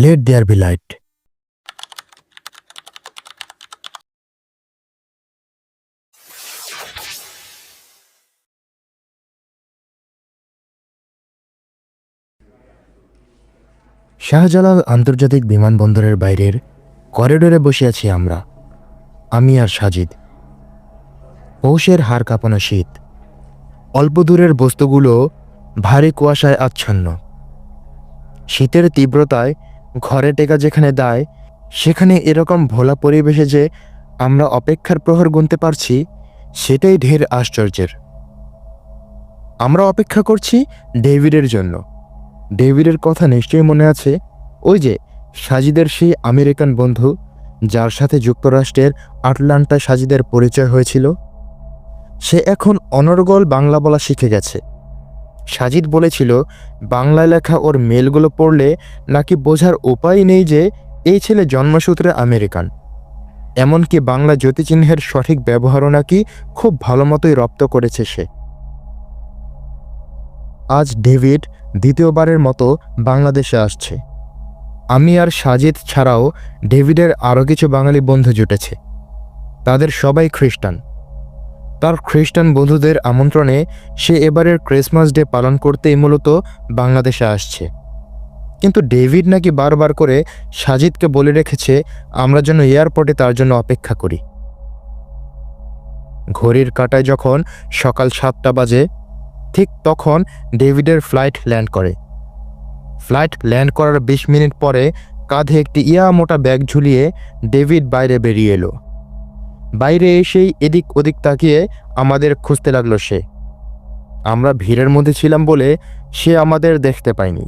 Late there be light. Shahjalal আন্তর্জাতিক বিমানবন্দরের বাইরের করিডোরে বসে আছি আমরা, আমি আর সাজিদ। পৌষের হাড় কাঁপানো শীত, অল্প দূরের বস্তুগুলো ভারী কুয়াশায় আচ্ছন্ন। শীতের তীব্রতায় ঘরে টেকা যেখানে দায়, সেখানে এরকম ভোলা পরিবেশে যে আমরা অপেক্ষার প্রহর গুনতে পারছি, সেটাই ঢের আশ্চর্যের। আমরা অপেক্ষা করছি ডেভিডের জন্য। ডেভিডের কথা নিশ্চয়ই মনে আছে, ওই যে সাজিদের সেই আমেরিকান বন্ধু, যার সাথে যুক্তরাষ্ট্রের আটলান্টায় সাজিদের পরিচয় হয়েছিল। সে এখন অনর্গল বাংলা বলা শিখে গেছে। সাজিদ বলেছিল বাংলায় লেখা ওর মেলগুলো পড়লে নাকি বোঝার উপায় নেই যে এই ছেলে জন্মসূত্রে আমেরিকান। এমনকি বাংলা জ্যোতিচিহ্নের সঠিক ব্যবহারও নাকি খুব ভালো মতোই রপ্ত করেছে সে। আজ ডেভিড দ্বিতীয়বারের মতো বাংলাদেশে আসছে। আমি আর সাজিদ ছাড়াও ডেভিডের আরও কিছু বাঙালি বন্ধু জুটেছে। তাদের সবাই খ্রিস্টান। তার খ্রিস্টান বন্ধুদের আমন্ত্রণে সে এবারের ক্রিসমাস ডে পালন করতেই মূলত বাংলাদেশে আসছে। কিন্তু ডেভিড নাকি বারবার করে সাজিদকে বলে রেখেছে আমরা যেন এয়ারপোর্টে তার জন্য অপেক্ষা করি। ঘড়ির কাঁটায় যখন সকাল 7টা বাজে, ঠিক তখন ডেভিডের ফ্লাইট ল্যান্ড করে। ফ্লাইট ল্যান্ড করার 20 মিনিট পরে কাঁধে একটি মোটা ব্যাগ ঝুলিয়ে ডেভিড বাইরে বেরিয়ে এলো। বাইরে এসেই এদিক ওদিক তাকিয়ে আমাদের খুঁজতে লাগলো সে। আমরা ভিড়ের মধ্যে ছিলাম বলে সে আমাদের দেখতে পায়নি।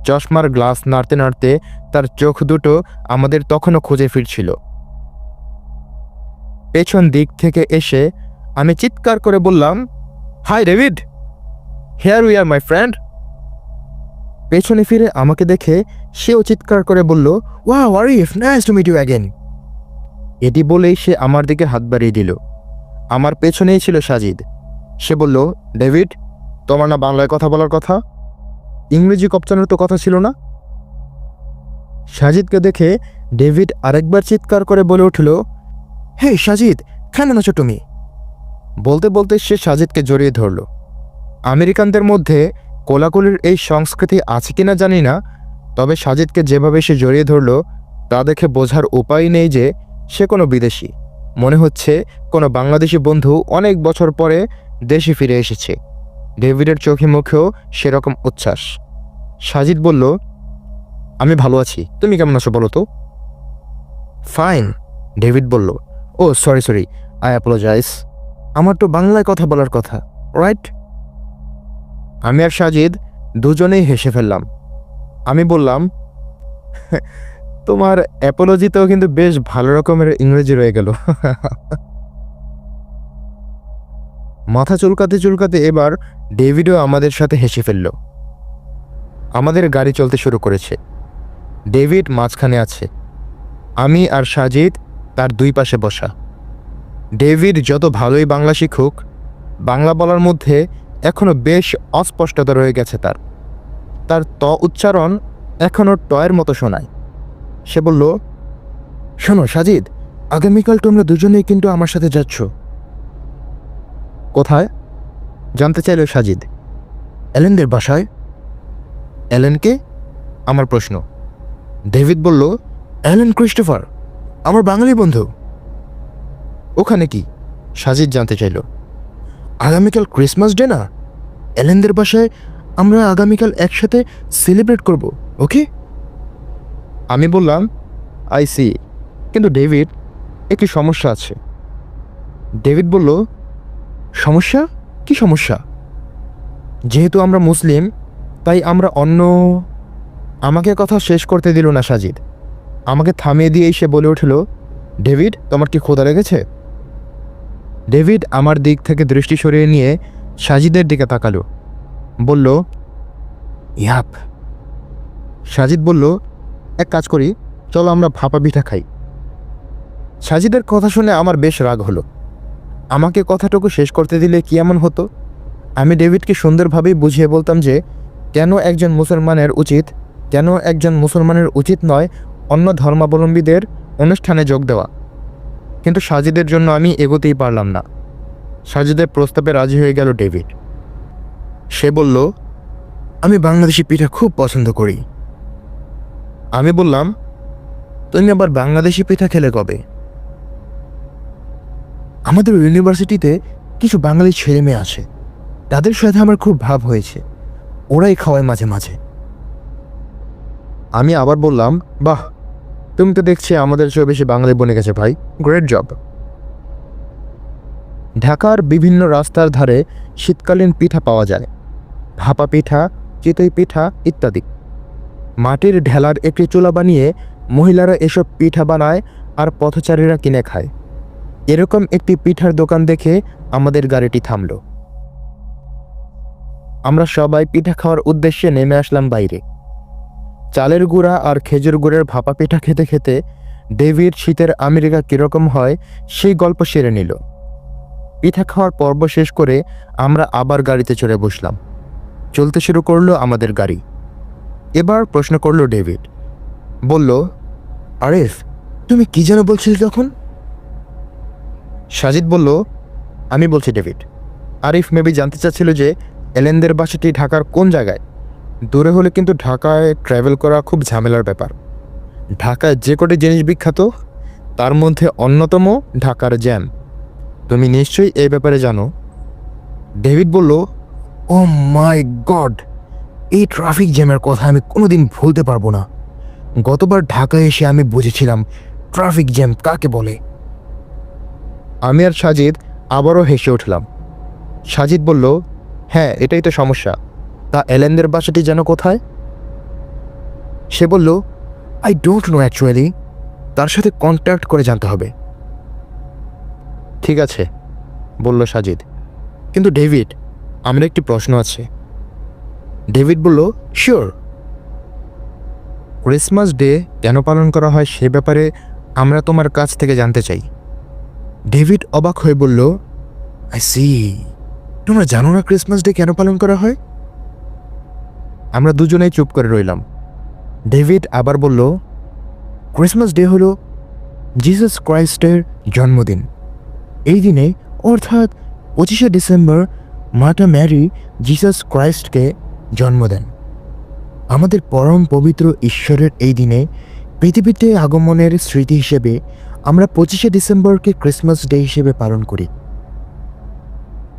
চশমার গ্লাস নাড়তে নাড়তে তার চোখ দুটো আমাদের তখনও খুঁজে ফিরছিল। পেছন দিক থেকে এসে আমি চিৎকার করে বললাম, hi David, here we are my friend. পেছনে ফিরে আমাকে দেখে সেও চিৎকার করে বলল, wow Arif, nice to meet you again. এটি বলেই সে আমার দিকে হাত বাড়িয়ে দিল। আমার পেছনেই ছিল সাজিদ। সে বলল, ডেভিড, তোমার না বাংলায় কথা বলার কথা? ইংরেজি কপচানোর তো কথা ছিল না? সাজিদকে দেখে ডেভিড আরেকবার চিৎকার করে বলে উঠল, হে সাজিদ, কেন নাচো তুমি? বলতে বলতে সে সাজিদকে জড়িয়ে ধরল। আমেরিকানদের মধ্যে কোলাকুলির এই সংস্কৃতি আছে কিনা জানি না, তবে সাজিদকে যেভাবে সে জড়িয়ে ধরল তা দেখে বোঝার উপায় নেই যে সে কোনো বিদেশি। মনে হচ্ছে কোনো বাংলাদেশি বন্ধু অনেক বছর পরে দেশে ফিরে এসেছে। ডেভিডের চোখে মুখেও সেরকম উচ্ছ্বাস। সাজিদ বলল, আমি ভালো আছি, তুমি কেমন আছো বলো তো? ফাইন, ডেভিড বলল। ও সরি, আই অ্যাপোলোজাইজ, আমার তো বাংলায় কথা বলার কথা, রাইট? আমি আর সাজিদ দুজনেই হেসে ফেললাম। আমি বললাম, তোমার অ্যাপোলজিতেও কিন্তু বেশ ভালো রকমের ইংরেজি রয়ে গেল। মাথা চুলকাতে চুলকাতে এবার ডেভিডও আমাদের সাথে হেসে ফেলল। আমাদের গাড়ি চলতে শুরু করেছে। ডেভিড মাঝখানে আছে, আমি আর সাজিদ তার দুই পাশে বসা। ডেভিড যত ভালোই বাংলা শিখুক, বাংলা বলার মধ্যে এখনও বেশ অস্পষ্টতা রয়ে গেছে তার ত উচ্চারণ এখনও টয়ের মতো শোনায়। সে বলল, শোনো সাজিদ, আগামীকাল তোমরা দুজনেই কিন্তু আমার সাথে যাচ্ছ। কোথায় জানতে চাইল সাজিদ। এলেনদের বাসায়। এলেনকে? আমার প্রশ্ন। ডেভিড বলল, এলেন ক্রিস্টোফার, আমার বাঙালি বন্ধু। ওখানে কি? সাজিদ জানতে চাইল। আগামীকাল ক্রিসমাস ডে না, এলেনদের বাসায় আমরা আগামীকাল একসাথে সেলিব্রেট করব, ওকে? আমি বললাম, আই সি, কিন্তু ডেভিড, একটি সমস্যা আছে। ডেভিড বলল, সমস্যা? কি সমস্যা? যেহেতু আমরা মুসলিম, তাই আমরা আমাকে কথা শেষ করতে দিল না সাজিদ। আমাকে থামিয়ে দিয়েই সে বলে উঠল, ডেভিড, তোমার কি ক্ষুধা লেগেছে? ডেভিড আমার দিক থেকে দৃষ্টি সরিয়ে নিয়ে সাজিদের দিকে তাকালো, বলল, ইয়াপ। সাজিদ বলল, এক কাজ করি, চলো আমরা ভাপা পিঠা খাই। সাজিদের কথা শুনে আমার বেশ রাগ হলো। আমাকে কথাটুকু শেষ করতে দিলে কি এমন হতো? আমি ডেভিডকে সুন্দরভাবেই বুঝিয়ে বলতাম যে কেন একজন মুসলমানের উচিত কেন একজন মুসলমানের উচিত নয় অন্য ধর্মাবলম্বীদের অনুষ্ঠানে যোগ দেওয়া। কিন্তু সাজিদের জন্য আমি এগোতেই পারলাম না। সাজিদের প্রস্তাবে রাজি হয়ে গেল ডেভিড। সে বলল, আমি বাংলাদেশি পিঠা খুব পছন্দ করি। আমি বললাম, তুমি আবার বাংলাদেশি পিঠা খেলে কবে? আমাদের ইউনিভার্সিটিতে কিছু বাঙালি ছেলে মেয়ে আছে, তাদের সাথে আমার খুব ভাব হয়েছে, ওরাই খাওয়ায় মাঝে মাঝে। আমি আবার বললাম, বাহ, তুমি তো দেখছি আমাদের চেয়েও বেশি বাঙালি বনে গেছে ভাই, গ্রেট জব। ঢাকার বিভিন্ন রাস্তার ধারে শীতকালীন পিঠা পাওয়া যায়, ভাপা পিঠা, চিতই পিঠা ইত্যাদি। মাটির ঢেলার একটি চুলা বানিয়ে মহিলারা এসব পিঠা বানায় আর পথচারীরা কিনে খায়। এরকম একটি পিঠার দোকান দেখে আমাদের গাড়িটি থামল। আমরা সবাই পিঠা খাওয়ার উদ্দেশ্যে নেমে আসলাম বাইরে। চালের গুঁড়া আর খেজুর গুড়ের ভাপা পিঠা খেতে খেতে ডেভিড শীতের আমেরিকা কীরকম হয় সেই গল্প সেরে নিল। পিঠা খাওয়ার পর্ব শেষ করে আমরা আবার গাড়িতে চড়ে বসলাম। চলতে শুরু করলো আমাদের গাড়ি। এবার প্রশ্ন করলো ডেভিড। বলল, আরিফ, তুমি কি যেন বলছিলে তখন? সাজিদ বলল, আমি বলছি ডেভিড। আরিফ মেবি জানতে চাচ্ছিল যে এলেনদের বাসাটি ঢাকার কোন জায়গায়। দূরে হলে কিন্তু ঢাকায় ট্রাভেল করা খুব ঝামেলার ব্যাপার। ঢাকায় যে কটি জিনিস বিখ্যাত তার মধ্যে অন্যতম ঢাকার জ্যাম। তুমি নিশ্চয়ই এই ব্যাপারে জানো। ডেভিড বলল, ও মাই গড, এই ট্রাফিক জ্যামের কথা আমি কোনোদিন ভুলতে পারবো না। গতবার ঢাকায় এসে আমি বুঝেছিলাম ট্রাফিক জ্যাম কাকে বলে। আমি আর সাজিদ আবারও হেসে উঠলাম। সাজিদ বলল, হ্যাঁ, এটাই তো সমস্যা। তা এলেনদের বাসাটি যেন কোথায়? সে বলল, আই ডোন্ট নো অ্যাকচুয়ালি, তার সাথে কন্ট্যাক্ট করে জানতে হবে। ঠিক আছে, বলল সাজিদ। কিন্তু ডেভিড, আমার একটি প্রশ্ন আছে। ডেভিড বলল, শিওর। ক্রিসমাস ডে কেন পালন করা হয় সে ব্যাপারে আমরা তোমার কাছ থেকে জানতে চাই। ডেভিড অবাক হয়ে বলল, আই সি, তোমরা জানো না ক্রিসমাস ডে কেন পালন করা হয়? আমরা দুজনেই চুপ করে রইলাম। ডেভিড আবার বলল, ক্রিসমাস ডে হলো জিসাস ক্রাইস্টের জন্মদিন। এই দিনে অর্থাৎ 25শে ডিসেম্বর মাতা ম্যারি জিসাস ক্রাইস্টকে জন্ম দেন। আমাদের পরম পবিত্র ঈশ্বরের এই দিনে পৃথিবীতে আগমনের স্মৃতি হিসেবে আমরা 25শে ডিসেম্বরকে ক্রিসমাস ডে হিসেবে পালন করি।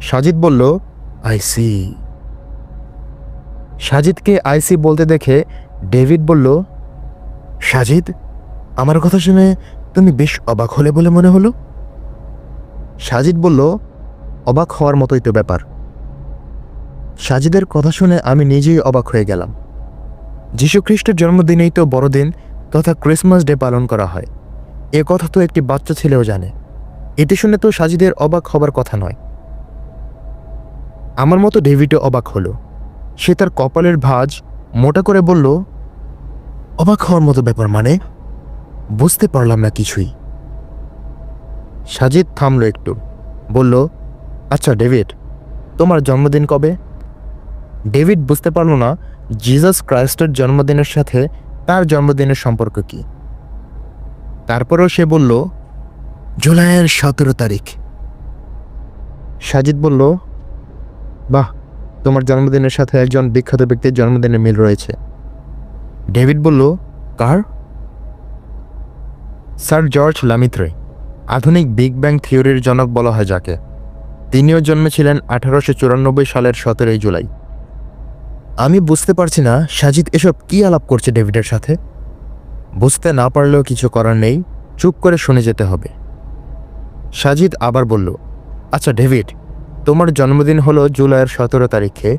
সাজিদ বলল, আই সি। সাজিদকে আইসি বলতে দেখে ডেভিড বলল, সাজিদ, আমার কথা শুনে তুমি বেশ অবাক হলে বলে মনে হলো। সাজিদ বলল, অবাক হওয়ার মতোই তো ব্যাপার। সাজিদের কথা শুনে আমি নিজেই অবাক হয়ে গেলাম। যীশুখ্রিস্টের জন্মদিনেই তো বড়দিন তথা ক্রিসমাস ডে পালন করা হয়, এ কথা তো একটি বাচ্চা ছেলেও জানে। এটি শুনে তো সাজিদের অবাক হবার কথা নয়। আমার মতো ডেভিডও অবাক হলো। সে তার কপালের ভাঁজ মোটা করে বলল, অবাক হওয়ার মতো ব্যাপার মানে? বুঝতে পারলাম না কিছুই। সাজিদ থামল একটু, বলল, আচ্ছা ডেভিড, তোমার জন্মদিন কবে? ডেভিড বুঝতে পারল না জিসাস ক্রাইস্টের জন্মদিনের সাথে তার জন্মদিনের সম্পর্ক কি। তারপরেও সে বলল, জুলাইয়ের 17 তারিখ। সাজিদ বলল, বাহ, তোমার জন্মদিনের সাথে একজন বিখ্যাত ব্যক্তির জন্মদিনের মিল রয়েছে। ডেভিড বলল, কার? স্যার জর্জ লামিত্রে, আধুনিক বিগ ব্যাং থিওরির জনক বলা হয় যাকে। তিনিও জন্মেছিলেন 1894 সালের 17 জুলাই। আমি বুঝতে পারছি না সাজিদ এসব কি আলাপ করছে ডেভিডের সাথে। বুঝতে না পারলেও কিছু করার নেই, চুপ করে শুনে যেতে হবে। সাজিদ আবার বলল, আচ্ছা ডেভিড, তোমার জন্মদিন হলো জুলাইয়ের 17 তারিখে,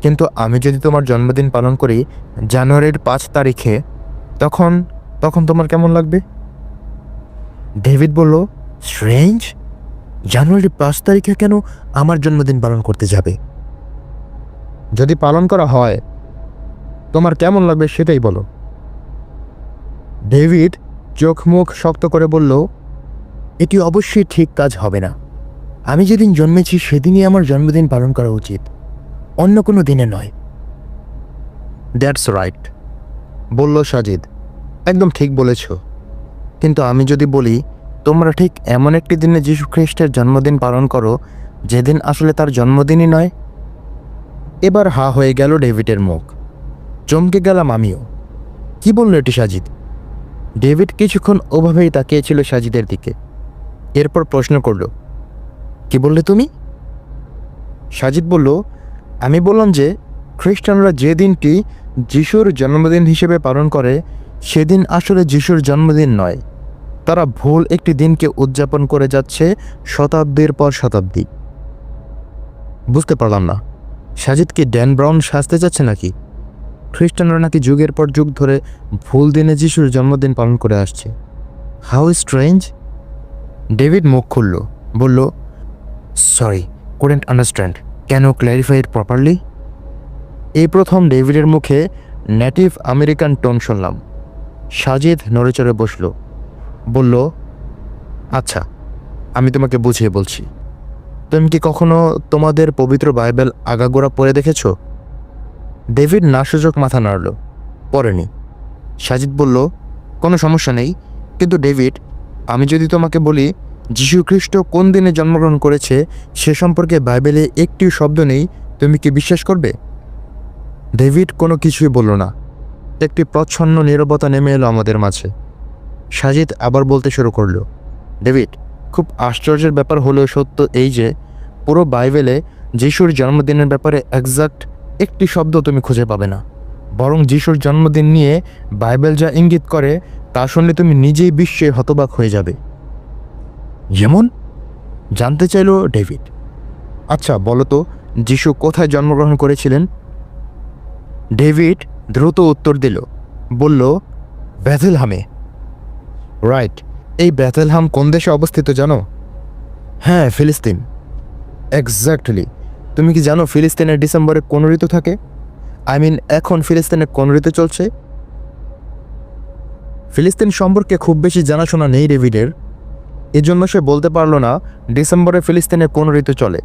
কিন্তু আমি যদি তোমার জন্মদিন পালন করি জানুয়ারির 5 তারিখে, তখন তখন তোমার কেমন লাগবে? ডেভিড বলল, স্ট্রেঞ্জ, জানুয়ারির 5 তারিখে কেন আমার জন্মদিন পালন করতে যাবে? যদি পালন করা হয় তোমার কেমন লাগবে সেটাই বলো। ডেভিড চোখ মুখ শক্ত করে বলল, এটি অবশ্যই ঠিক কাজ হবে না। আমি যেদিন জন্মেছি সেদিনই আমার জন্মদিন পালন করা উচিত, অন্য কোনো দিনে নয়। That's right. বলল সাজিদ। একদম ঠিক বলেছ, কিন্তু আমি যদি বলি তোমরা ঠিক এমন একটি দিনে যীশু খ্রিস্টের জন্মদিন পালন করো যেদিন আসলে তার জন্মদিনই নয়। এবার হা হয়ে গেল ডেভিডের মুখ। চমকে গেলাম আমিও। কি বলল এটি সাজিদ? ডেভিড কিছুক্ষণ ওভাবেই তাকিয়েছিল সাজিদের দিকে, এরপর প্রশ্ন করল, কি বললে তুমি? সাজিদ বলল, আমি বললাম যে খ্রিস্টানরা যে দিনটি যিশুর জন্মদিন হিসেবে পালন করে সেদিন আসলে যিশুর জন্মদিন নয়। তারা ভুল একটি দিনকে উদযাপন করে যাচ্ছে শতাব্দীর পর শতাব্দী। বুঝতে পারলাম না, সাজিদ কি ড্যান ব্রাউন সাজতে যাচ্ছে নাকি? খ্রিস্টানরা নাকি যুগের পর যুগ ধরে ভুল দিনে যিশুর জন্মদিন পালন করে আসছে। How strange. ডেভিড মুখ খুলল, বলল, sorry, couldn't understand, can you clarify it properly? এই প্রথম ডেভিডের মুখে নেটিভ আমেরিকান টোন শুনলাম। সাজিদ নড়েচড়ে বসল, বলল, আচ্ছা, আমি তোমাকে বুঝিয়ে বলছি। তুমি কি কখনো তোমাদের পবিত্র বাইবেল আগাগোড়া পড়ে দেখেছ? ডেভিড নাসূচক মাথা নাড়ল, পড়েনি। সাজিদ বলল, কোনো সমস্যা নেই, কিন্তু ডেভিড, আমি যদি তোমাকে বলি যীশু খ্রিস্ট কোন দিনে জন্মগ্রহণ করেছে সে সম্পর্কে বাইবেলে একটি শব্দ নেই, তুমি কি বিশ্বাস করবে? ডেভিড কোনো কিছুই বলল না। একটি প্রচ্ছন্ন নীরবতা নেমে এলো আমাদের মাঝে। সাজিদ আবার বলতে শুরু করল, ডেভিড, খুব আশ্চর্যের ব্যাপার হলেও সত্য এই যে পুরো বাইবেলে যিশুর জন্মদিনের ব্যাপারে এক্সাক্ট একটি শব্দ তুমি খুঁজে পাবে না। বরং যিশুর জন্মদিন নিয়ে বাইবেল যা ইঙ্গিত করে তা শুনলে তুমি নিজেই বিস্ময়ে হতবাক হয়ে যাবে। যেমন? জানতে চাইল ডেভিড। আচ্ছা বলো তো, যিশু কোথায় জন্মগ্রহণ করেছিলেন? ডেভিড দ্রুত উত্তর দিল, বলল, বেথলেহেমে। রাইট। এই বেথলেহেম কোন দেশে অবস্থিত জানো? হ্যাঁ, ফিলিস্তিন। এক্স্যাক্টলি। তুমি কি জানো ফিলিস্তিনের ডিসেম্বরে কোন ঋতু থাকে? এখন ফিলিস্তিনে কোন ঋতু চলছে? ফিলিস্তিন সম্পর্কে খুব বেশি জানাশোনা নেই ডেভিডের, এজন্য সে বলতে পারল না ডিসেম্বরে ফিলিস্তিনে কোন ঋতু চলে।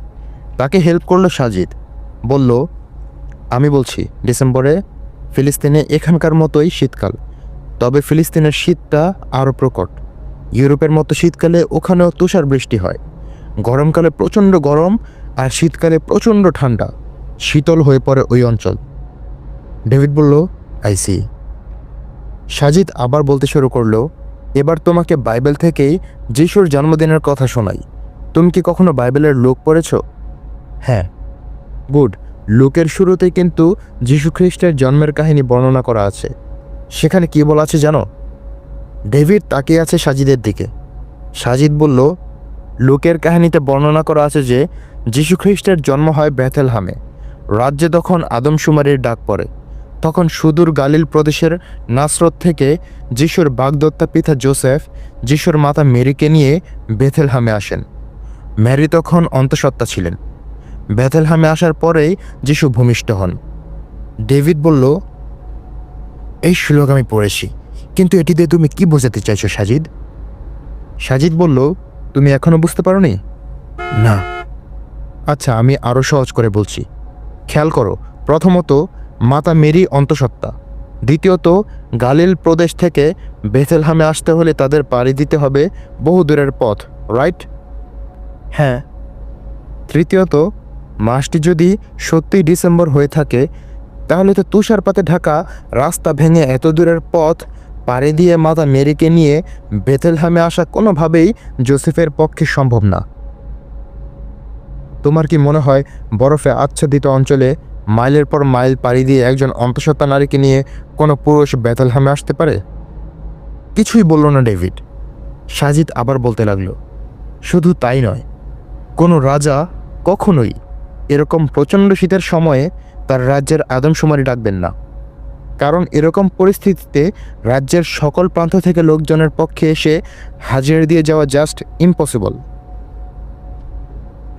তাকে হেল্প করলো সাজিদ, বলল, আমি বলছি, ডিসেম্বরে ফিলিস্তিনে এখানকার মতোই শীতকাল, তবে ফিলিস্তিনের শীতটা আরও প্রকট। ইউরোপের মতো শীতকালে ওখানেও তুষার বৃষ্টি হয়। গরমকালে প্রচণ্ড গরম আর শীতকালে প্রচণ্ড ঠান্ডা, শীতল হয়ে পড়ে ওই অঞ্চল। ডেভিড বলল, আই সি। সাজিদ আবার বলতে শুরু করলো, এবার তোমাকে বাইবেল থেকেই যিশুর জন্মদিনের কথা শোনাই। তুমি কি কখনো বাইবেলের লুক পড়েছ? হ্যাঁ। গুড। লুকের শুরুতেই কিন্তু যীশু খ্রিস্টের জন্মের কাহিনী বর্ণনা করা আছে। সেখানে কি বলা আছে জানো? ডেভিড তাকিয়ে আছে সাজিদের দিকে। সাজিদ বলল, লুকের কাহিনীতে বর্ণনা করা আছে যে যীশু খ্রিস্টের জন্ম হয় বেথলেহেমে। রাজ্যে তখন আদমশুমারির ডাক পড়ে। তখন সুদূর গালিল প্রদেশের নাসরত থেকে যিশুর বাগদত্তা পিতা জোসেফ যিশুর মাতা মেরিকে নিয়ে বেথলেহেমে আসেন। মেরি তখন অন্তঃসত্ত্বা ছিলেন। বেথলেহেমে আসার পরেই যিশু ভূমিষ্ঠ হন। ডেভিড বলল, এই শ্লোক আমি পড়েছি, কিন্তু এটি দিয়ে তুমি কি বোঝাতে চাইছো সাজিদ? সাজিদ বলল, তুমি এখনো বুঝতে পারোনি? না। আচ্ছা, আমি আরও সহজ করে বলছি। খেয়াল করো, প্রথমত মাতা মেরি অন্তঃসত্ত্বা। দ্বিতীয়ত, গালিল প্রদেশ থেকে বেথলেহেমে আসতে হলে তাদের পাড়ি দিতে হবে বহু দূরের পথ, রাইট? হ্যাঁ। তৃতীয়ত, মাসটি যদি সত্যিই ডিসেম্বর হয়ে থাকে তাহলে তো তুষারপাতে ঢাকা রাস্তা ভেঙে এত দূরের পথ পাড়ি দিয়ে মাতা মেরিকে নিয়ে বেথলেহেমে আসা কোনোভাবেই জোসেফের পক্ষে সম্ভব না। তোমার কি মনে হয় বরফে আচ্ছাদিত অঞ্চলে মাইলের পর মাইল পাড়ি দিয়ে একজন অন্তঃসত্ত্বা নারীকে নিয়ে কোনো পুরুষ বেথলেহেমে আসতে পারে? কিছুই বলল না ডেভিড। সাজিদ আবার বলতে লাগলো, শুধু তাই নয়, কোনো রাজা কখনোই এরকম প্রচণ্ড শীতের সময়ে তার রাজ্যের আদমশুমারি ডাকবেন না, কারণ এরকম পরিস্থিতিতে রাজ্যের সকল প্রান্ত থেকে লোকজনের পক্ষে এসে হাজিরা দিয়ে যাওয়া জাস্ট ইম্পসিবল।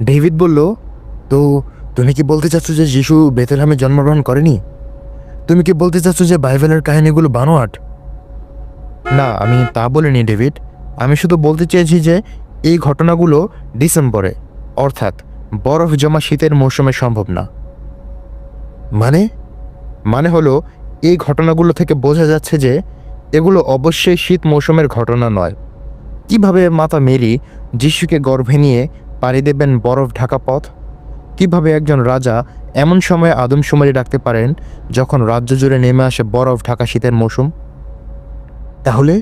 ডেভিড বলল, তো তুমি কি বলতে চাচ্ছ যে যিশু বেথলেহেমে জন্মগ্রহণ করেনি? তুমি কি বলতে চাচ্ছ যে বাইবেলের কাহিনীগুলো বানোয়াট? না, আমি তা বলিনি ডেভিড। আমি শুধু বলতে চেয়েছি যে এই ঘটনাগুলো ডিসেম্বরে, অর্থাৎ বরফ জমা শীতের মৌসুমে সম্ভব না। মানে হলো এই ঘটনাগুলো থেকে বোঝা যাচ্ছে যে এগুলো অবশ্যই শীত মৌসুমের ঘটনা নয়। কিভাবে মাতা মেরি যিশুকে গর্ভে নিয়ে পাড়ি দেবেন বরফ ঢাকা পথ? কিভাবে একজন রাজা এমন সময়ে আদমশুমারি ডাকতে পারেন যখন রাজ্য জুড়ে নেমে আসে বরফ ঢাকা শীতের মৌসুম? তাহলে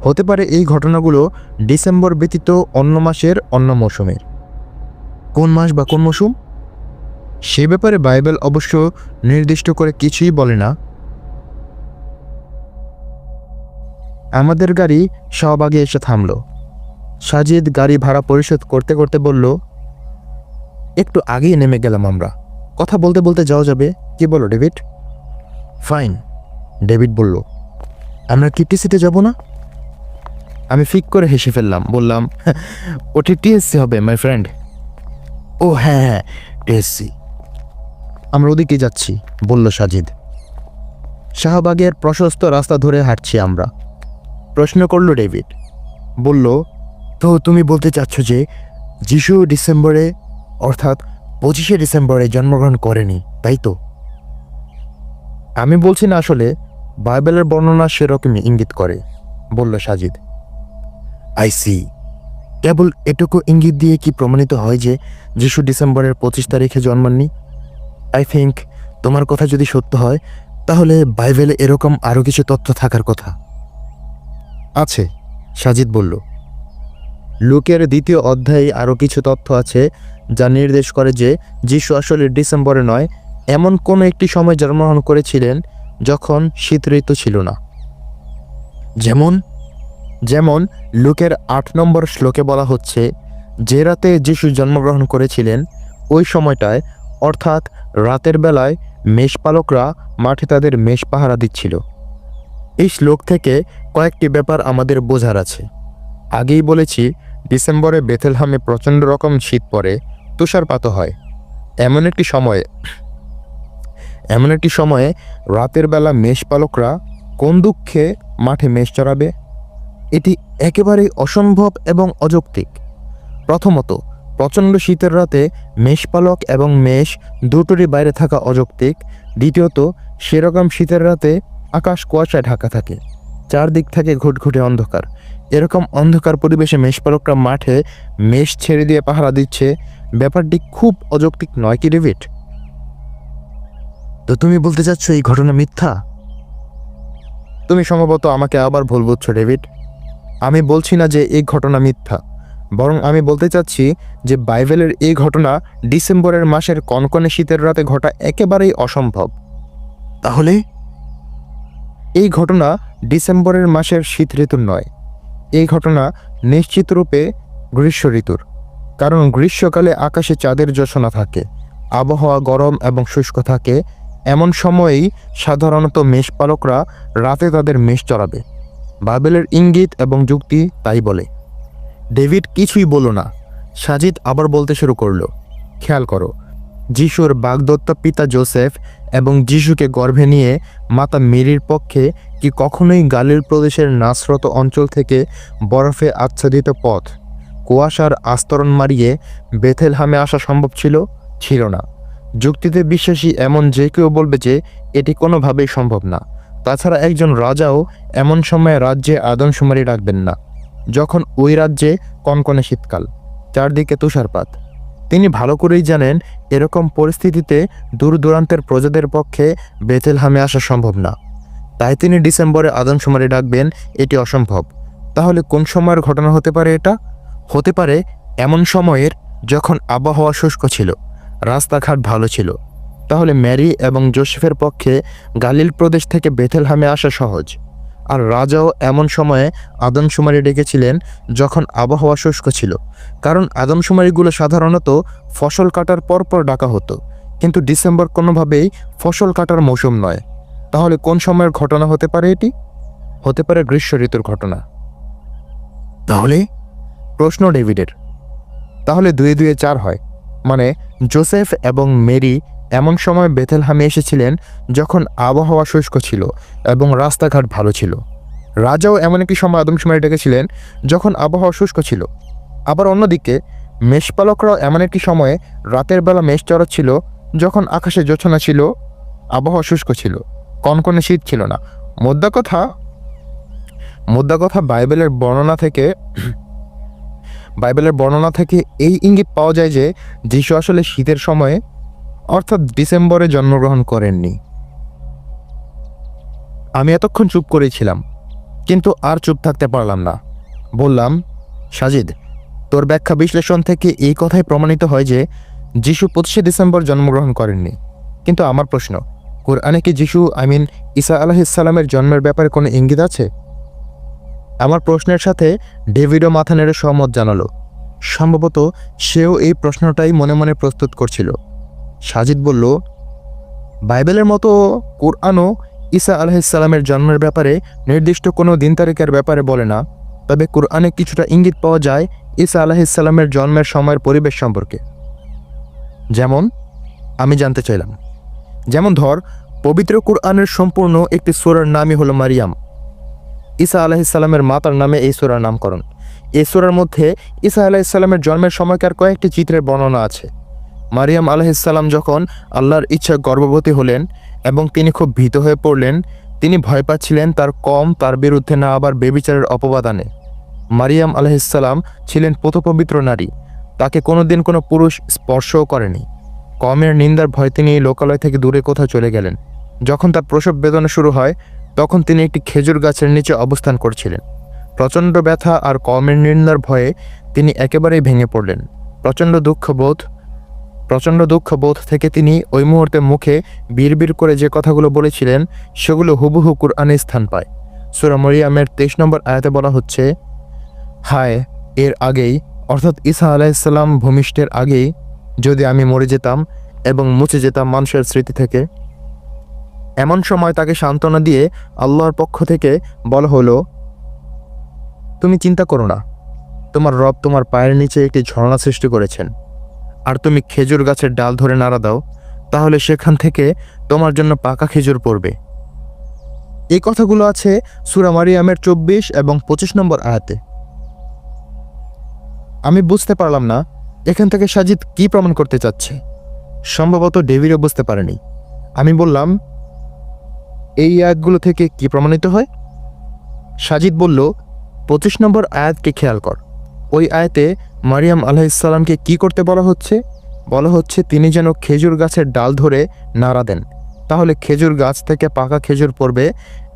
হতে পারে এই ঘটনাগুলো ডিসেম্বর ব্যতীত অন্য মাসের অন্য মৌসুমের। কোন মাস বা কোন মৌসুম সে ব্যাপারে বাইবেল অবশ্য নির্দিষ্ট করে কিছুই বলে না। আমাদের গাড়ি শাহবাগে এসে থামল। সাজিদ গাড়ি ভাড়া পরিশোধ করতে করতে বলল, একটু আগেই নেমে গেলাম আমরা, কথা বলতে বলতে যাওয়া যাবে, কি বলো ডেভিড? ফাইন, ডেভিড বলল। আমরা কি টিসিতে যাব না? আমি ফিক করে হেসে ফেললাম, বললাম, ওটি টিএসসি হবে মাই ফ্রেন্ড। ও হ্যাঁ হ্যাঁ, টিএসসি। আমরা ওদিকে যাচ্ছি, বলল সাজিদ। শাহবাগের প্রশস্ত রাস্তা ধরে হাঁটছি আমরা। প্রশ্ন করল ডেভিড। বলল, তো তুমি বলতে চাচ্ছ যে যিশু ডিসেম্বরে অর্থাৎ 25শে ডিসেম্বরে জন্মগ্রহণ করেনি, তাই তো? আমি বলছি না, আসলে বাইবেলের বর্ণনা সেরকমই ইঙ্গিত করে, বলল সাজিদ। I C. কেবল এটুকু ইঙ্গিত দিয়ে কি প্রমাণিত হয় যে যিশু ডিসেম্বরের 25 তারিখে জন্মাননি? আই থিঙ্ক তোমার কথা যদি সত্য হয় তাহলে বাইবেলে এরকম আরও কিছু তথ্য থাকার কথা আছে, সাজিদ বলল। লুকের 2য় অধ্যায়ে আরও কিছু তথ্য আছে যা নির্দেশ করে যে যিশু আসলে ডিসেম্বরে নয়, এমন কোনো একটি সময় জন্মগ্রহণ করেছিলেন যখন শীত ঋতু ছিল না। যেমন লুকের 8 নম্বর শ্লোকে বলা হচ্ছে, যে রাতে যিশু জন্মগ্রহণ করেছিলেন ওই সময়টায় অর্থাৎ রাতের বেলায় মেষপালকরা মাঠে তাদের মেষ পাহারা দিচ্ছিল। এই শ্লোক থেকে কয়েকটি ব্যাপার আমাদের বোঝার আছে। আগেই বলেছি, ডিসেম্বরে বেথেলহামে প্রচণ্ড রকম শীত পড়ে, তুষারপাত হয়। এমন একটি সময়ে রাতের বেলা মেষপালকরা কোন দুঃখে মাঠে মেষ চড়াবে? এটি একেবারেই অসম্ভব এবং অযৌক্তিক। প্রথমত, প্রচণ্ড শীতের রাতে মেষপালক এবং মেষ দুটোরই বাইরে থাকা অযৌক্তিক। দ্বিতীয়ত, সেরকম শীতের রাতে আকাশ কুয়াশায় ঢাকা থাকে, চারদিক থেকে ঘুটঘুটে অন্ধকার। এরকম অন্ধকার পরিবেশে মেষপালকরা মাঠে মেষ ছেড়ে দিয়ে পাহারা দিচ্ছে, ব্যাপারটি খুব অযৌক্তিক নয় কি ডেভিড? তো তুমি বলতে চাচ্ছ এই ঘটনা মিথ্যা? তুমি সম্ভবত আমাকে আবার ভুল বুঝছো ডেভিড। আমি বলছি না যে এই ঘটনা মিথ্যা, বরং আমি বলতে চাচ্ছি যে বাইবেলের এই ঘটনা ডিসেম্বরের মাসের কনকনে শীতের রাতে ঘটা একেবারেই অসম্ভব। তাহলে এই ঘটনা ডিসেম্বরের মাসের শীত ঋতুর নয়, এই ঘটনা নিশ্চিত রূপে গ্রীষ্ম ঋতুর। কারণ গ্রীষ্মকালে আকাশে চাঁদের জ্যোৎস্না থাকে, আবহাওয়া গরম এবং শুষ্ক থাকে। এমন সময়েই সাধারণত মেষপালকরা রাতে তাদের মেষ চড়াবে। বাইবেলের ইঙ্গিত এবং যুক্তি তাই বলে। ডেভিড কিছুই বলল না। সাজিদ আবার বলতে শুরু করলো, খেয়াল করো, যিশুর বাগদত্ত পিতা জোসেফ এবং যিশুকে গর্ভে নিয়ে মাতা মেরির পক্ষে কি কখনোই গালিল প্রদেশের নাসরত অঞ্চল থেকে বরফে আচ্ছাদিত পথ, কুয়াশার আস্তরণ মারিয়ে বেথেলহামে আসা সম্ভব ছিল? ছিল না। যুক্তিতে বিশ্বাসী এমন যে কেউ বলবে যে এটি কোনোভাবেই সম্ভব না। তাছাড়া একজন রাজাও এমন সময়ে রাজ্যে আদমশুমারি রাখবেন না যখন ওই রাজ্যে কনকনে শীতকাল, চারদিকে তুষারপাত। তিনি ভালো করেই জানেন এরকম পরিস্থিতিতে দূর দূরান্তের প্রজাদের পক্ষে বেথেলহামে আসা সম্ভব না। তাই তিনি ডিসেম্বরে আদমশুমারি ডাকবেন, এটি অসম্ভব। তাহলে কোন সময়ের ঘটনা হতে পারে এটা? হতে পারে এমন সময়ের যখন আবহাওয়া শুষ্ক ছিল, রাস্তাঘাট ভালো ছিল। তাহলে ম্যারি এবং জোসেফের পক্ষে গালিল প্রদেশ থেকে বেথেলহামে আসা সহজ। আর রাজাও এমন সময়ে আদমশুমারি ডেকেছিলেন যখন আবহাওয়া শুষ্ক ছিল, কারণ আদমশুমারিগুলো সাধারণত ফসল কাটার পরপর ডাকা হতো। কিন্তু ডিসেম্বর কোনোভাবেই ফসল কাটার মৌসুম নয়। তাহলে কোন সময়ের ঘটনা হতে পারে এটি? হতে পারে গ্রীষ্ম ঋতুর ঘটনা। তাহলে প্রশ্ন ডেভিডের, তাহলে 2 2 4 হয়, মানে জোসেফ এবং মেরি এমন সময় বেথেলহামে এসেছিলেন যখন আবহাওয়া শুষ্ক ছিল এবং রাস্তাঘাট ভালো ছিল। রাজাও এমন একটি সময় আদমশুমারি ডেকেছিলেন যখন আবহাওয়া শুষ্ক ছিল। আবার অন্যদিকে মেষপালকরাও এমন একটি সময়ে রাতের বেলা মেষ চড়াচ্ছিল যখন আকাশে জ্যোৎস্না ছিল, আবহাওয়া শুষ্ক ছিল। কনকনে শীত ছিল না। মোদ্দা কথা বাইবেলের বর্ণনা থেকে এই ইঙ্গিত পাওয়া যায় যে যিশু আসলে শীতের সময়ে অর্থাৎ ডিসেম্বরে জন্মগ্রহণ করেননি। আমি এতক্ষণ চুপ করেছিলাম, কিন্তু আর চুপ থাকতে পারলাম না। বললাম, সাজিদ, তোর ব্যাখ্যা বিশ্লেষণ থেকে এই কথাই প্রমাণিত হয় যে যিশু 25শে ডিসেম্বর জন্মগ্রহণ করেননি। কিন্তু আমার প্রশ্ন, কোরআনে কি ঈসা আলাইহিসসালামের জন্মের ব্যাপারে কোনো ইঙ্গিত আছে? আমার প্রশ্নের সাথে ডেভিডও মাথা নেড়ে সহমত জানালো। সম্ভবত সেও এই প্রশ্নটাই মনে মনে প্রস্তুত করছিল। সাজিদ বলল, বাইবেলের মতো কোরআনও ঈসা আলাইহিসসালামের জন্মের ব্যাপারে নির্দিষ্ট কোনো দিন তারিখের ব্যাপারে বলে না, তবে কোরআনে কিছুটা ইঙ্গিত পাওয়া যায় ঈসা আলাইহিসসালামের জন্মের সময়ের পরিবেশ সম্পর্কে। যেমন, আমি জানতে চাইলাম, যেমন ধর, পবিত্র কোরআনের সম্পূর্ণ একটি সূরার নামই হলো মারিয়াম। ঈসা আলাইহিসসালামের মাতার নামে এই সূরার নামকরণ। এই সূরার মধ্যে ঈসা আলাইহিসসালামের জন্মের সময়কার কয়েকটি চিত্রের বর্ণনা আছে। মারিয়াম আলাইহিসসালাম যখন আল্লাহর ইচ্ছা গর্ভবতী হলেন এবং তিনি খুব ভীত হয়ে পড়লেন, তিনি ভয় পাচ্ছিলেন তার বিরুদ্ধে না আবার বেবিচারের অপবাদ আনে। মারিয়াম আলাইহিসসালাম ছিলেন পবিত্র নারী, তাকে কোনোদিন কোনো পুরুষ স্পর্শও করেনি। কমের নিন্দার ভয় তিনি লোকালয় থেকে দূরে কোথাও চলে গেলেন। যখন তার প্রসব বেদনা শুরু হয়, তখন তিনি একটি খেজুর গাছের নিচে অবস্থান করছিলেন। প্রচণ্ড ব্যথা আর কমের নিন্দার ভয়ে তিনি একেবারেই ভেঙে পড়লেন। প্রচণ্ড দুঃখবোধ থেকে তিনি ওই মুহূর্তে মুখে বিড়বিড় করে যে কথাগুলো বলেছিলেন সেগুলো হুবহু কুরআনে স্থান পায়। সূরা মরিয়মের 23 নম্বর আয়াতে বলা হচ্ছে, হায়, এর আগেই অর্থাৎ ঈসা আলাইহিসসালাম ভূমিষ্ঠের আগেই যদি আমি মরে যেতাম এবং মুছে যেতাম মানুষের স্মৃতি থেকে। এমন সময় তাকে সান্ত্বনা দিয়ে আল্লাহর পক্ষ থেকে বলা হলো, তুমি চিন্তা করো না, তোমার রব তোমার পায়ের নিচে একটি ঝর্ণা সৃষ্টি করেছেন, আর তুমি খেজুর গাছের ডাল ধরে নাড়া দাও, তাহলে সেখান থেকে তোমার জন্য পাকা খেজুর পড়বে। এই কথাগুলো আছে সূরা মারিয়ামের 24 এবং 25 নম্বর আয়াতে। আমি বুঝতে পারলাম না এখান থেকে সাজিদ কি প্রমাণ করতে চাচ্ছে। সম্ভবত ডেভিডও বুঝতে পারেনি। আমি বললাম, এই আয়াতগুলো থেকে কি প্রমাণিত হয়? সাজিদ বলল, 25 নম্বর আয়াতকে খেয়াল কর। ওই আয়াতে মারিয়াম আলাইহিসসালামকে কি করতে বলা হচ্ছে? বলা হচ্ছে তিনি যেন খেজুর গাছের ডাল ধরে নাড়া দেন, তাহলে খেজুর গাছ থেকে পাকা খেজুর পড়বে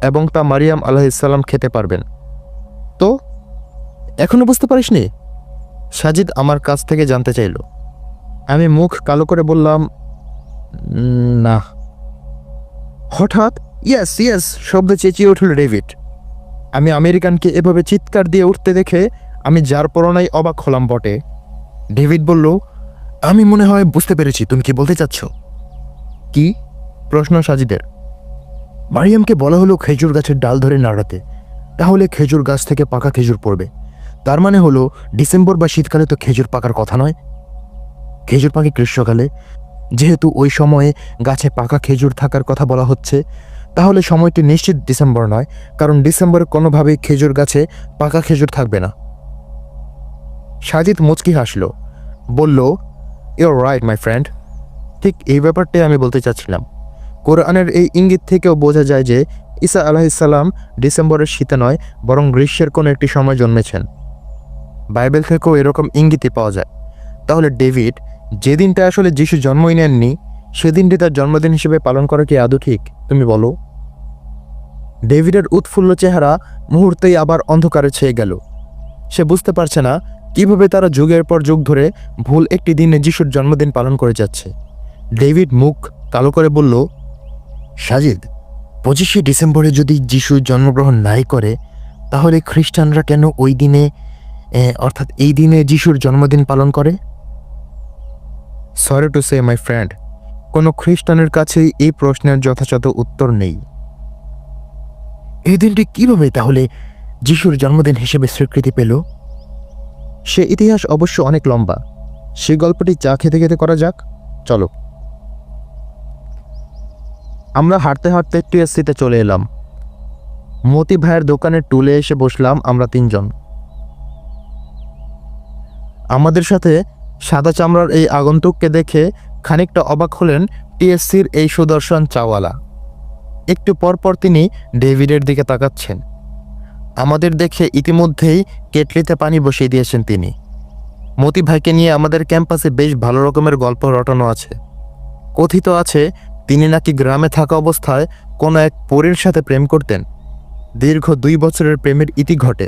এবং তা মারিয়াম আলাইহিসসালাম খেতে পারবেন। তো এখনো বুঝতে পারিসনি? সাজিদ আমার কাছ থেকে জানতে চাইল। আমি মুখ কালো করে বললাম, না। হঠাৎ ইয়েস শব্দে চেঁচিয়ে উঠল ডেভিড। আমি আমেরিকানকে এভাবে চিৎকার দিয়ে উঠতে দেখে আমি যার পরনাই অবাক হলাম বটে। ডেভিড বলল, আমি মনে হয় বুঝতে পেরেছি তুমি কি বলতে চাচ্ছ। কি? প্রশ্ন সাজিদের। মারিয়ামকে বলা হলো খেজুর গাছের ডাল ধরে নাড়াতে, তাহলে খেজুর গাছ থেকে পাকা খেজুর পড়বে। তার মানে হলো ডিসেম্বর বা শীতকালে তো খেজুর পাকার কথা নয়, খেজুর পাকে গ্রীষ্মকালে। যেহেতু ওই সময়ে গাছে পাকা খেজুর থাকার কথা বলা হচ্ছে, তাহলে সময়টি নিশ্চিত ডিসেম্বর নয়, কারণ ডিসেম্বরে কোনোভাবেই খেজুর গাছে পাকা খেজুর থাকবে না। সাজিদ মুচকি হাসল, বলল, ইউর রাইট মাই ফ্রেন্ড। ঠিক এই ব্যাপারটাই আমি বলতে চাচ্ছিলাম। কোরআনের এই ইঙ্গিত থেকেও বোঝা যায় যে ঈসা আলাইহিসসালাম ডিসেম্বরের শীতে নয়, বরং গ্রীষ্মের কোনো একটি সময় জন্মেছেন। বাইবেল থেকেও এরকম ইঙ্গিতই পাওয়া যায়। তাহলে ডেভিড, যে দিনটা আসলে যিশু জন্মই নেননি, সেদিনটি তার জন্মদিন হিসেবে পালন করা কি আদৌ ঠিক? তুমি বলো। ডেভিডের উৎফুল্ল চেহারা মুহূর্তেই আবার অন্ধকারে ছেয়ে গেল। সে বুঝতে পারছে না কিভাবে তারা যুগের পর যুগ ধরে ভুল একটি দিনে যিশুর জন্মদিন পালন করে যাচ্ছে। ডেভিড মুখ কালো করে বলল, সাজিদ, 25শে ডিসেম্বরে যদি যিশু জন্মগ্রহণ নাই করে, তাহলে খ্রিস্টানরা কেন ওই দিনে অর্থাৎ এই দিনে যিশুর জন্মদিন পালন করে? Sorry to say my friend, কোনো খ্রিস্টানের কাছেই এই প্রশ্নের যথাযথ উত্তর নেই। এই দিনটি কীভাবে তাহলে যিশুর জন্মদিন হিসেবে স্বীকৃতি পেল? সে ইতিহাস অবশ্য অনেক লম্বা। সে গল্পটি চা খেতে খেতে করা যাক, চলো। আমরা হাঁটতে হাঁটতে টিএসসিতে চলে এলাম। মতি ভাইয়ের দোকানের টুলে এসে বসলাম আমরা তিনজন। আমাদের সাথে সাদা চামড়ার এই আগন্তুককে দেখে খানিকটা অবাক হলেন টিএসসির এই সুদর্শন চাওয়ালা। একটু পরপর তিনি ডেভিডের দিকে তাকাচ্ছেন। আমাদের দেখে ইতিমধ্যেই কেটলিতে পানি বসিয়ে দিয়েছেন তিনি। মতি ভাইকে নিয়ে আমাদের ক্যাম্পাসে বেশ ভালো রকমের গল্প রটানো আছে। কথিত আছে তিনি নাকি গ্রামে থাকা অবস্থায় কোনো এক পরীর সাথে প্রেম করতেন। দীর্ঘ 2 বছরের প্রেমের ইতি ঘটে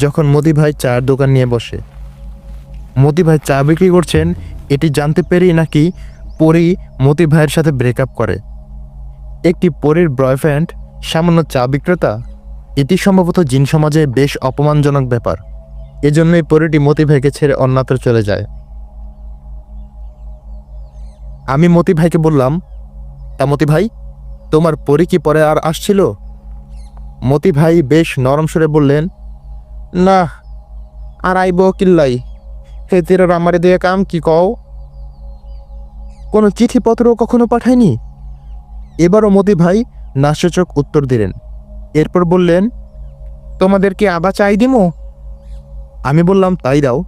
যখন মতি ভাই চায়ের দোকান নিয়ে বসে। মতি ভাই চা বিক্রি করছেন এটি জানতে পেরেই নাকি পরী মতি ভাইয়ের সাথে ব্রেকআপ করে। একটি পরীর বয়ফ্রেন্ড সামান্য চা বিক্রেতা, এটি সম্ভবত জিন সমাজে বেশ অপমানজনক ব্যাপার। এজন্যই পরীটি মতি ভাইকে ছেড়ে অন্যত্র চলে যায়। আমি মতি ভাইকে বললাম, তা মতি ভাই, তোমার পরী কি পরে আর আসছিল? মতি ভাই বেশ নরম সুরে বললেন, না, আর আইব কিল্লাই, হে তেরার আমারে দিয়ে কাম কি কও? কোনো চিঠিপত্র কখনো পাঠায়নি? এবারও মতি ভাই নাস্যচক উত্তর দিলেন। এরপর বললেন, তোমাদের কি আবার চাই দিমো? আমি বললাম, তাই দাও।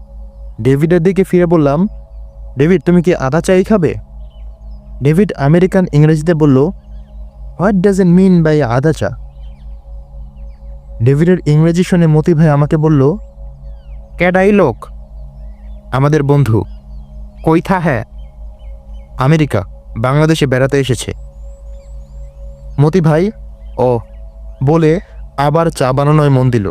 ডেভিডের দিকে ফিরে বললাম, ডেভিড, তুমি কি আদা চাই খাবে? ডেভিড আমেরিকান ইংরেজিতে বলল, what does it mean by ada cha? ডেভিডের ইংরেজি শুনে মতি ভাই আমাকে বলল, ক্যাডাই লোক? আমাদের বন্ধু। কইথা? হ্যাঁ, আমেরিকা, বাংলাদেশে বেড়াতে এসেছে। মতি ভাই ও বলে আবার চা বানানোয় মন দিল।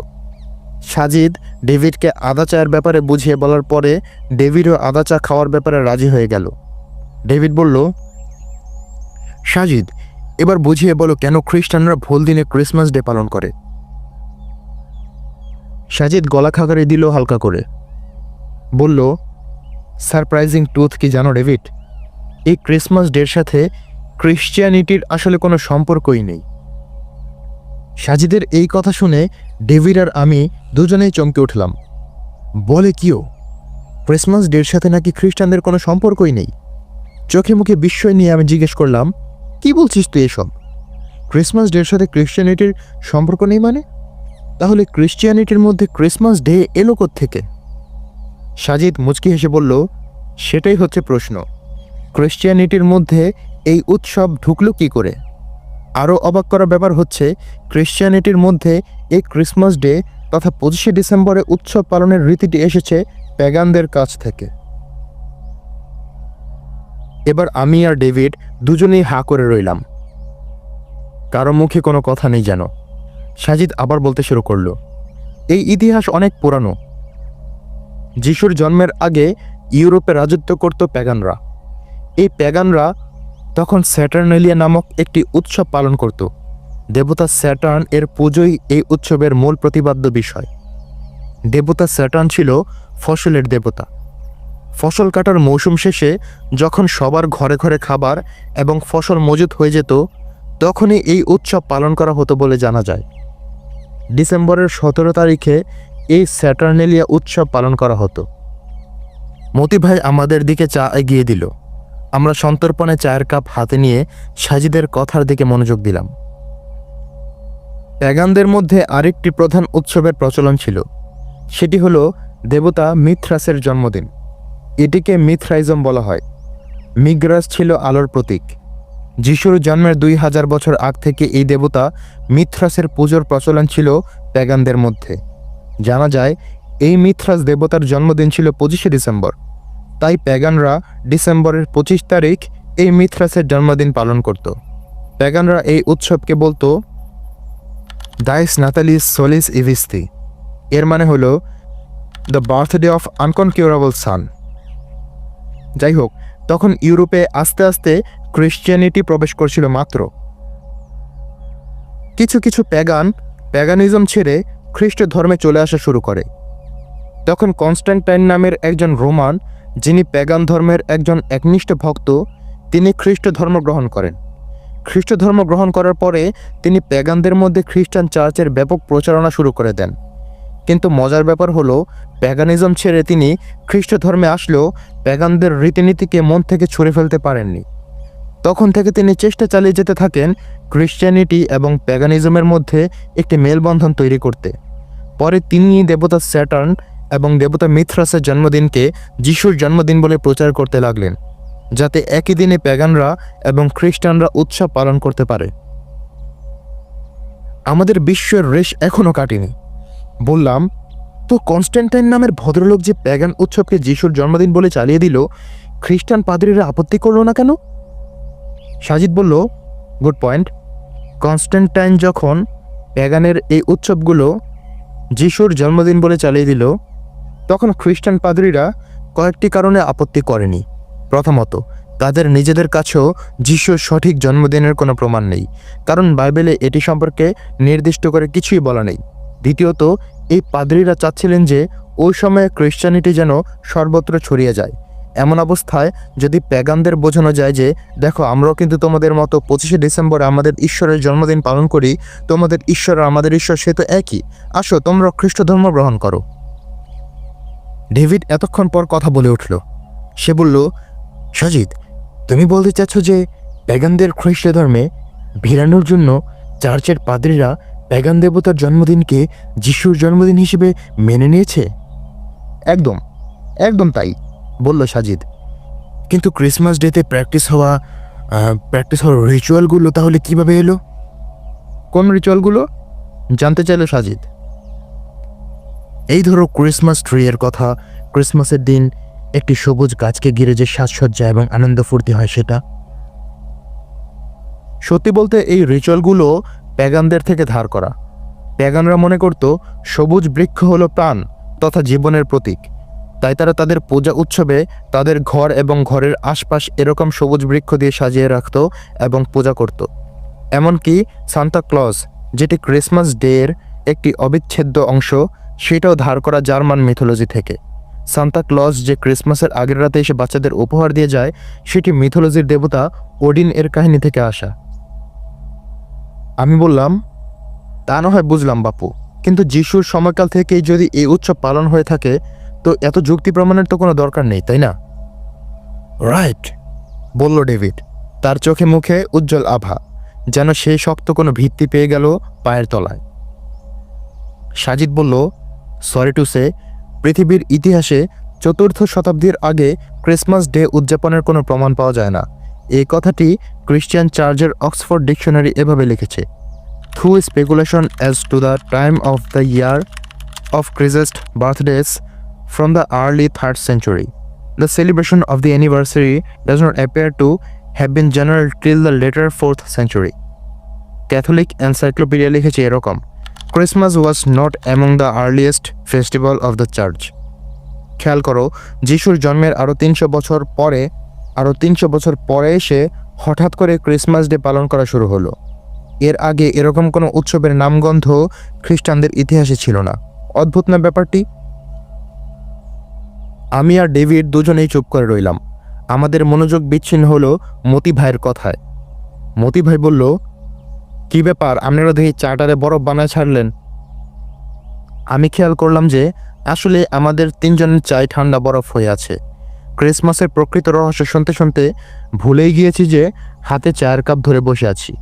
সাজিদ ডেভিডকে আদা চায়ের ব্যাপারে বুঝিয়ে বলার পরে ডেভিডও আদা চা খাওয়ার ব্যাপারে রাজি হয়ে গেল। ডেভিড বলল, সাজিদ, এবার বুঝিয়ে বলো কেন খ্রিস্টানরা ভুল দিনে ক্রিসমাস ডে পালন করে? সাজিদ গলা খাকারি দিল হালকা করে। বলল, সারপ্রাইজিং ট্রুথ কি জানো ডেভিড? এই ক্রিসমাস ডের সাথে ক্রিশ্চিয়ানিটির আসলে কোনো সম্পর্কই নেই। সাজিদের এই কথা শুনে ডেভিড আর আমি দুজনেই চমকে উঠলাম। বলে কিও? ক্রিসমাস ডের সাথে নাকি খ্রিস্টানদের কোনো সম্পর্কই নেই? চোখে মুখে বিস্ময় নিয়ে আমি জিজ্ঞেস করলাম, কি বলছিস তুই এসব? ক্রিসমাস ডের সাথে ক্রিশ্চিয়ানিটির সম্পর্ক নেই মানে? তাহলে ক্রিশ্চিয়ানিটির মধ্যে ক্রিসমাস ডে এলো কোত্থেকে? সাজিদ মুচকি হেসে বলল, সেটাই হচ্ছে প্রশ্ন। ক্রিশ্চিয়ানিটির মধ্যে এই উৎসব ঢুকলো কি করে? আরও অবাক করার ব্যাপার হচ্ছে, ক্রিশ্চিয়ানিটির মধ্যে এই ক্রিসমাস ডে তথা 25শে ডিসেম্বরে উৎসব পালনের রীতিটি এসেছে প্যাগানদের কাছ থেকে। এবার আমি আর ডেভিড দুজনেই হাঁ করে রইলাম। কারো মুখে কোনো কথা নেই যেন। সাজিদ আবার বলতে শুরু করলো, এই ইতিহাস অনেক পুরানো। যিশুর জন্মের আগে ইউরোপে রাজত্ব করত প্যাগানরা। এই প্যাগানরা তখন স্যাটার্নেলিয়া নামক একটি উৎসব পালন করত। দেবতা স্যাটার্ন এর পুজোই এই উৎসবের মূল প্রতিপাদ্য বিষয়। দেবতা স্যাটার্ন ছিল ফসলের দেবতা। ফসল কাটার মৌসুম শেষে যখন সবার ঘরে ঘরে খাবার এবং ফসল মজুত হয়ে যেত, তখনই এই উৎসব পালন করা হতো বলে জানা যায়। ডিসেম্বরের 17 তারিখে এই স্যাটার্নেলিয়া উৎসব পালন করা হতো। মতি ভাই আমাদের দিকে চা এগিয়ে দিল। আমরা সন্তর্পণে চায়ের কাপ হাতে নিয়ে সাজিদের কথার দিকে মনোযোগ দিলাম। প্যাগানদের মধ্যে আরেকটি প্রধান উৎসবের প্রচলন ছিল। সেটি হলো দেবতা মিথ্রাসের জন্মদিন। এটিকে মিথ্রাইজম বলা হয়। মিগ্রাস ছিল আলোর প্রতীক। যিশুর জন্মের 2000 বছর আগ থেকে এই দেবতা মিথ্রাসের পুজোর প্রচলন ছিল প্যাগানদের মধ্যে। জানা যায় এই মিথ্রাস দেবতার জন্মদিন ছিল 25শে ডিসেম্বর। তাই প্যাগানরা ডিসেম্বরের 25 তারিখ এই মিথ্রাসের জন্মদিন পালন করত। প্যাগানরা এই উৎসবকে বলতো ডাইস নাতালিস সোলিস ইভিস্তি। এর মানে হলো দ্য বার্থডে অফ আনকনকিউরেবল সান। যাই হোক, তখন ইউরোপে আস্তে আস্তে ক্রিশ্চিয়ানিটি প্রবেশ করছিল মাত্র। কিছু কিছু প্যাগানিজম ছেড়ে খ্রিস্ট ধর্মে চলে আসা শুরু করে। তখন কনস্ট্যান্টাইন নামের একজন রোমান, যিনি প্যাগান ধর্মের একজন একনিষ্ঠ ভক্ত, তিনি খ্রিস্ট ধর্ম গ্রহণ করেন। খ্রিস্ট ধর্ম গ্রহণ করার পরে তিনি প্যাগানদের মধ্যে খ্রিস্টান চার্চের ব্যাপক প্রচারণা শুরু করে দেন। কিন্তু মজার ব্যাপার হলো, প্যাগানিজম ছেড়ে তিনি খ্রিস্ট ধর্মে আসলেও প্যাগানদের রীতিনীতিকে মন থেকে ছুঁড়ে ফেলতে পারেননি। তখন থেকে তিনি চেষ্টা চালিয়ে যেতে থাকেন ক্রিশ্চিয়ানিটি এবং প্যাগানিজমের মধ্যে একটি মেলবন্ধন তৈরি করতে। পরে তিনি দেবতা স্যাটার্ন এবং দেবতা মিথ্রাসের জন্মদিনকে যিশুর জন্মদিন বলে প্রচার করতে লাগলেন, যাতে একই দিনে প্যাগানরা এবং খ্রিস্টানরা উৎসব পালন করতে পারে। আমাদের বিশ্বের রেশ এখনও কাটেনি। বললাম, তো কনস্ট্যান্টাইন নামের ভদ্রলোক যে প্যাগান উৎসবকে যিশুর জন্মদিন বলে চালিয়ে দিল, খ্রিস্টান পাদ্রীরা আপত্তি করলো না কেন? সাজিদ বলল, গুড পয়েন্ট। কনস্ট্যান্টাইন যখন প্যাগানের এই উৎসবগুলো যিশুর জন্মদিন বলে চালিয়ে দিল, তখন খ্রিস্টান পাদ্রীরা কয়েকটি কারণে আপত্তি করেনি। প্রথমত, তাদের নিজেদের কাছেও যিশুর সঠিক জন্মদিনের কোনো প্রমাণ নেই, কারণ বাইবেলে এটি সম্পর্কে নির্দিষ্ট করে কিছুই বলা নেই। দ্বিতীয়ত, এই পাদ্রীরা চাচ্ছিলেন যে ওই সময়ে খ্রিস্টানিটি যেন সর্বত্র ছড়িয়ে যায়। এমন অবস্থায় যদি প্যাগানদের বোঝানো যায় যে দেখো, আমরাও কিন্তু তোমাদের মতো 25শে ডিসেম্বরে আমাদের ঈশ্বরের জন্মদিন পালন করি, তোমাদের ঈশ্বর আর আমাদের ঈশ্বর সে তো একই, আসো তোমরা খ্রিস্ট ধর্ম গ্রহণ করো। ডেভিড এতক্ষণ পর কথা বলে উঠল। সে বলল, সাজিদ, তুমি বলতে চাচ্ছ যে প্যাগানদের খ্রিস্ট ধর্মে ভিড়ানোর জন্য চার্চের পাদ্রীরা প্যাগান দেবতার জন্মদিনকে যিশুর জন্মদিন হিসেবে মেনে নিয়েছে? একদম একদম তাই, বলল সাজিদ। কিন্তু ক্রিসমাস ডেতে প্র্যাকটিস হওয়া রিচুয়ালগুলো তাহলে কিভাবে এলো? কোন রিচুয়ালগুলো? জানতে চাইল সাজিদ। এই ধরো ক্রিসমাস ট্রি এর কথা, ক্রিসমাসের দিন একটি সবুজ গাছকে ঘিরে যে সাজসজ্জা এবং আনন্দ ফুর্তি হয় সেটা। সত্যি বলতে এই রিচুয়ালগুলো প্যাগানদের থেকে ধার করা। প্যাগানরা মনে করত সবুজ বৃক্ষ হলো প্রাণ তথা জীবনের প্রতীক, তাই তারা তাদের পূজা উৎসবে তাদের ঘর এবং ঘরের আশপাশ এরকম সবুজ বৃক্ষ দিয়ে সাজিয়ে রাখত এবং পূজা করত। এমনকি সান্তা ক্লজ, যেটি ক্রিসমাস ডের একটি অবিচ্ছেদ্য অংশ, সেটাও ধার করা জার্মান মিথোলজি থেকে। সান্তা ক্লজ যে ক্রিসমাসের আগের রাতে এসে বাচ্চাদের উপহার দিয়ে যায়, সেটি মিথোলজির দেবতা ওডিন এর কাহিনী থেকে আসা। আমি বললাম, তা না হয় বুঝলাম বাপু, কিন্তু যিশুর সময়কাল থেকেই যদি এই উৎসব পালন হয়ে থাকে, তো এত যুক্তি প্রমাণের তো কোনো দরকার নেই, তাই না? রাইট, বলল ডেভিড, তার চোখে মুখে উজ্জ্বল আভা, যেন সে শক্ত কোনো ভিত্তি পেয়ে গেল পায়ের তলায়। সাজিদ বলল, সরি টু সে, পৃথিবীর ইতিহাসে 4th শতাব্দীর আগে ক্রিসমাস ডে উদযাপনের কোনো প্রমাণ পাওয়া যায় না। এই কথাটি ক্রিশ্চিয়ান চার্চের অক্সফোর্ড ডিকশনারি এভাবে লিখেছে: through speculation as to the time of the year of Christ's birthdays from the early 3rd century, the celebration of the anniversary does not appear to have been general till the later 4th century. Catholic encyclopedia লিখেছে এরকম: Christmas was not among the earliest festival of the church. খেয়াল করো, যিশুর জন্মের আরও 300 বছর পরে এসে হঠাৎ করে ক্রিসমাস ডে পালন করা শুরু হলো। এর আগে এরকম কোনো উৎসবের নামগন্ধ খ্রিস্টানদের ইতিহাসে ছিল না। অদ্ভুত না ব্যাপারটি? আমি আর ডেভিড দুজনেই চুপ করে রইলাম। আমাদের মনোযোগ বিচ্ছিন্ন হলো মতি ভাইয়ের কথায়। মতি ভাই বলল, কি ব্যাপার, আপনারা দেখি চার্টারে বরফ বানায় ছাড়লেন? আমি খেয়াল করলাম যে আসলে আমাদের 3 জনের চাই ঠান্ডা বরফ হয়ে আছে। ক্রিসমাসের প্রকৃত রহস্য শুনতে শুনতে ভুলেই গিয়েছি যে হাতে চায়ের কাপ ধরে বসে আছি।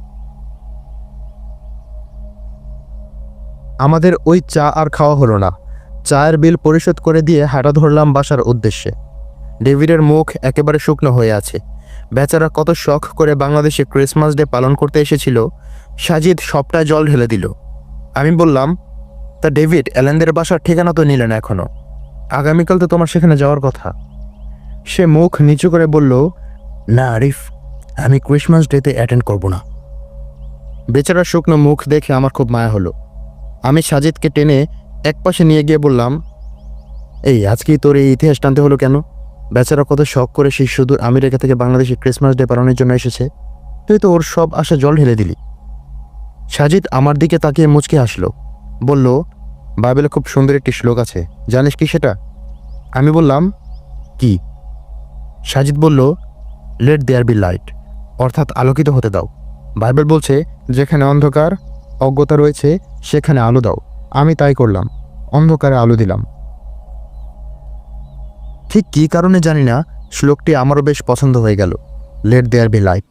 আমাদের ওই চা আর খাওয়া হলো না। চায়ের বিল পরিশোধ করে দিয়ে হাঁটা ধরলাম বাসার উদ্দেশ্যে। ডেভিডের মুখ একেবারে শুকনো হয়ে আছে। বেচারা কত শখ করে বাংলাদেশে ক্রিসমাস ডে পালন করতে এসেছিল, সাজিদ সবটায় জল ঢেলে দিল। আমি বললাম, তা ডেভিড, অ্যালেনদের বাসার ঠিকানা তো নিলেন এখনো? আগামীকাল তো তোমার সেখানে যাওয়ার কথা। সে মুখ নিচু করে বলল, না আরিফ, আমি ক্রিসমাস ডেতে অ্যাটেন্ড করব না। বেচারা শুকনো মুখ দেখে আমার খুব মায়া হলো। আমি সাজিদকে টেনে একপাশে নিয়ে গিয়ে বললাম, এই আজকেই তোর এই ইতিহাস টানতে হলো কেন? বেচারা কত শখ করে সেই সুদূর আমেরিকা থেকে বাংলাদেশে ক্রিসমাস ডে পালনের জন্য এসেছে, তুই তো ওর সব আশা জল ঢেলে দিলি। সাজিদ আমার দিকে তাকিয়ে মুচকে হাসলো, বলল, বাইবেলে খুব সুন্দর একটি শ্লোক আছে, জানিস কি সেটা? আমি বললাম, কি? সাজিদ বলল, লেট দেয়ার বি লাইট, অর্থাৎ আলোকিত হতে দাও। বাইবেল বলছে, যেখানে অন্ধকার অজ্ঞতা রয়েছে সেখানে আলো দাও। আমি তাই করলাম, অন্ধকারে আলো দিলাম। ঠিক কী কারণে জানি না, শ্লোকটি আমারও বেশ পছন্দ হয়ে গেল। Let there be light.